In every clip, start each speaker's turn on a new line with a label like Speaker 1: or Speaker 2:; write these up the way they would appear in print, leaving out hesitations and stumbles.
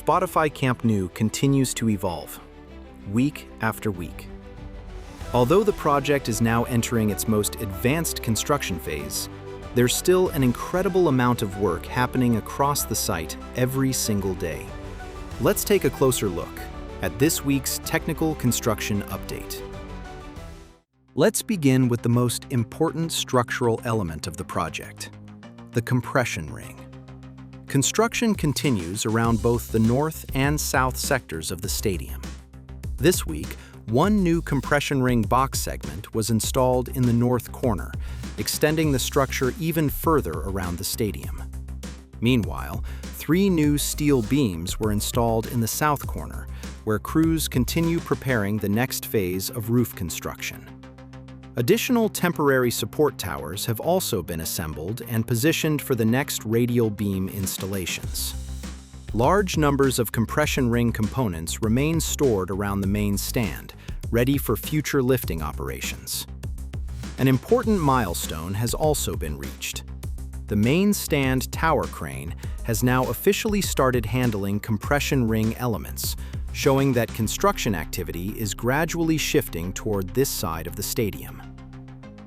Speaker 1: Spotify Camp Nou continues to evolve, week after week. Although the project is now entering its most advanced construction phase, there's still an incredible amount of work happening across the site every single day. Let's take a closer look at this week's technical construction update. Let's begin with the most important structural element of the project, the compression ring. Construction continues around both the north and south sectors of the stadium. This week, one new compression ring box segment was installed in the north corner, extending the structure even further around the stadium. Meanwhile, 3 new steel beams were installed in the south corner, where crews continue preparing the next phase of roof construction. Additional temporary support towers have also been assembled and positioned for the next radial beam installations. Large numbers of compression ring components remain stored around the main stand, ready for future lifting operations. An important milestone has also been reached. The main stand tower crane has now officially started handling compression ring elements, showing that construction activity is gradually shifting toward this side of the stadium.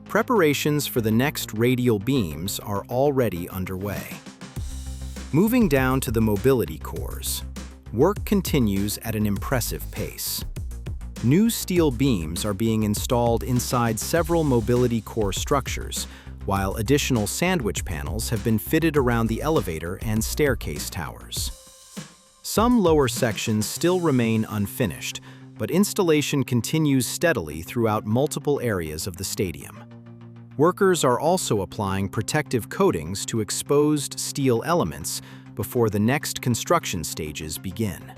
Speaker 1: Preparations for the next radial beams are already underway. Moving down to the mobility cores, work continues at an impressive pace. New steel beams are being installed inside several mobility core structures, while additional sandwich panels have been fitted around the elevator and staircase towers. Some lower sections still remain unfinished, but installation continues steadily throughout multiple areas of the stadium. Workers are also applying protective coatings to exposed steel elements before the next construction stages begin.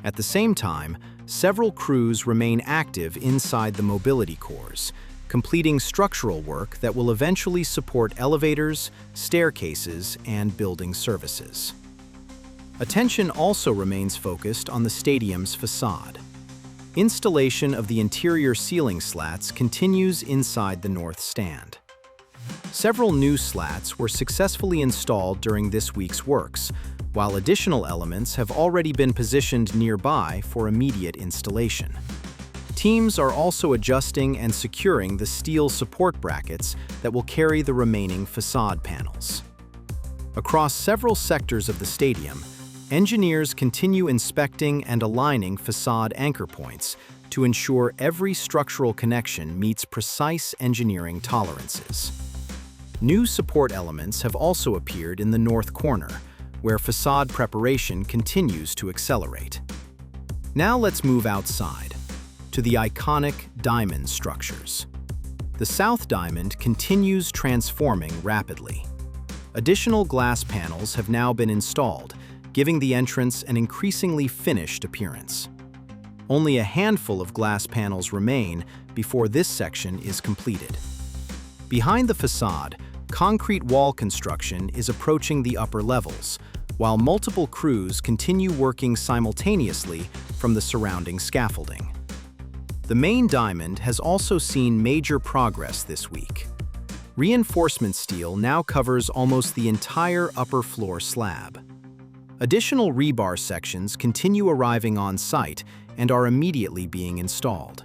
Speaker 1: At the same time, several crews remain active inside the mobility cores, completing structural work that will eventually support elevators, staircases, and building services. Attention also remains focused on the stadium's facade. Installation of the interior ceiling slats continues inside the north stand. Several new slats were successfully installed during this week's works, while additional elements have already been positioned nearby for immediate installation. Teams are also adjusting and securing the steel support brackets that will carry the remaining facade panels. Across several sectors of the stadium, engineers continue inspecting and aligning facade anchor points to ensure every structural connection meets precise engineering tolerances. New support elements have also appeared in the north corner, where facade preparation continues to accelerate. Now let's move outside, to the iconic diamond structures. The south diamond continues transforming rapidly. Additional glass panels have now been installed, giving the entrance an increasingly finished appearance. Only a handful of glass panels remain before this section is completed. Behind the facade, concrete wall construction is approaching the upper levels, while multiple crews continue working simultaneously from the surrounding scaffolding. The main diamond has also seen major progress this week. Reinforcement steel now covers almost the entire upper floor slab. Additional rebar sections continue arriving on site and are immediately being installed.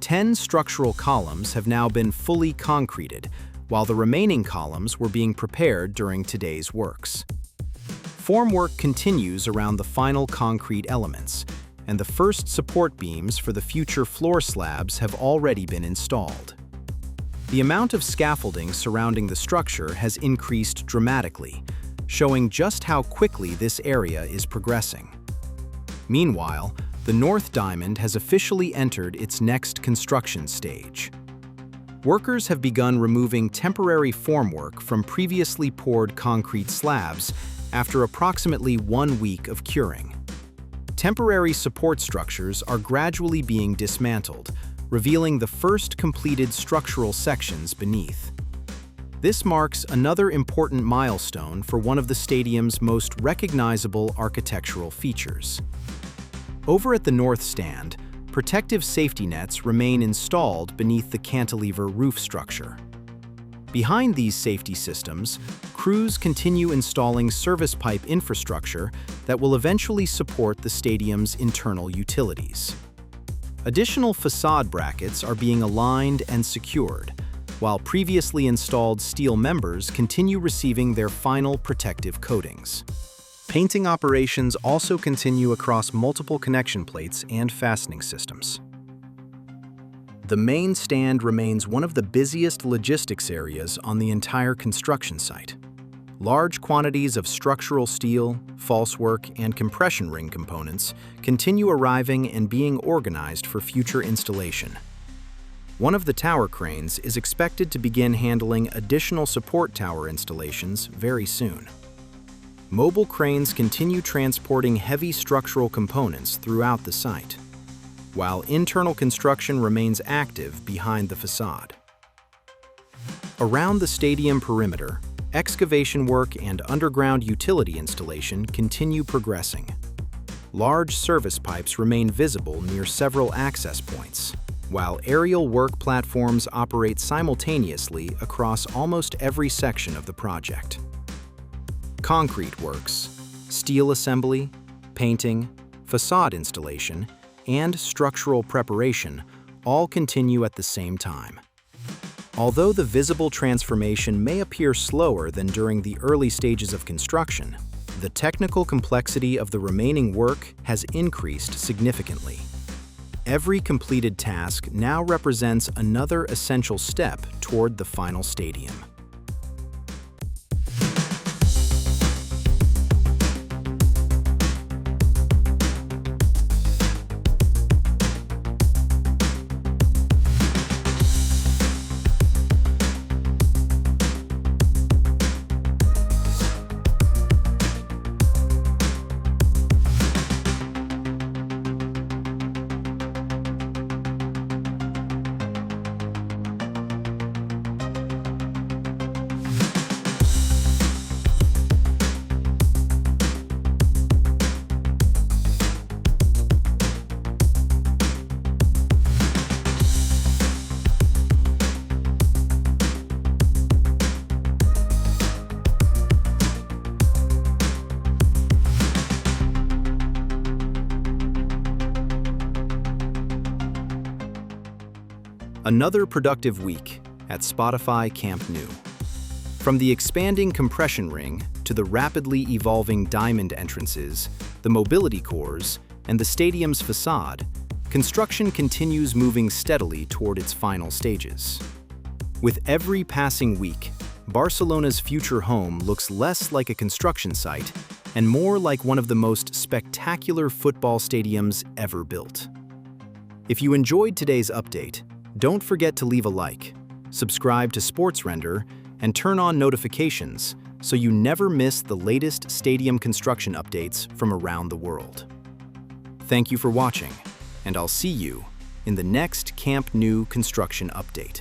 Speaker 1: 10 structural columns have now been fully concreted, while the remaining columns were being prepared during today's works. Formwork continues around the final concrete elements, and the first support beams for the future floor slabs have already been installed. The amount of scaffolding surrounding the structure has increased dramatically, showing just how quickly this area is progressing. Meanwhile, the North Diamond has officially entered its next construction stage. Workers have begun removing temporary formwork from previously poured concrete slabs after approximately 1 week of curing. Temporary support structures are gradually being dismantled, revealing the first completed structural sections beneath. This marks another important milestone for one of the stadium's most recognizable architectural features. Over at the north stand, protective safety nets remain installed beneath the cantilever roof structure. Behind these safety systems, crews continue installing service pipe infrastructure that will eventually support the stadium's internal utilities. Additional facade brackets are being aligned and secured, while previously installed steel members continue receiving their final protective coatings. Painting operations also continue across multiple connection plates and fastening systems. The main stand remains one of the busiest logistics areas on the entire construction site. Large quantities of structural steel, falsework, and compression ring components continue arriving and being organized for future installation. One of the tower cranes is expected to begin handling additional support tower installations very soon. Mobile cranes continue transporting heavy structural components throughout the site, while internal construction remains active behind the facade. Around the stadium perimeter, excavation work and underground utility installation continue progressing. Large service pipes remain visible near several access points, while aerial work platforms operate simultaneously across almost every section of the project. Concrete works, steel assembly, painting, facade installation, and structural preparation all continue at the same time. Although the visible transformation may appear slower than during the early stages of construction, the technical complexity of the remaining work has increased significantly. Every completed task now represents another essential step toward the final stadium. Another productive week at Spotify Camp Nou. From the expanding compression ring to the rapidly evolving diamond entrances, the mobility cores, and the stadium's facade, construction continues moving steadily toward its final stages. With every passing week, Barcelona's future home looks less like a construction site and more like one of the most spectacular football stadiums ever built. If you enjoyed today's update, don't forget to leave a like, subscribe to SportsRender, and turn on notifications so you never miss the latest stadium construction updates from around the world. Thank you for watching, and I'll see you in the next Camp Nou construction update.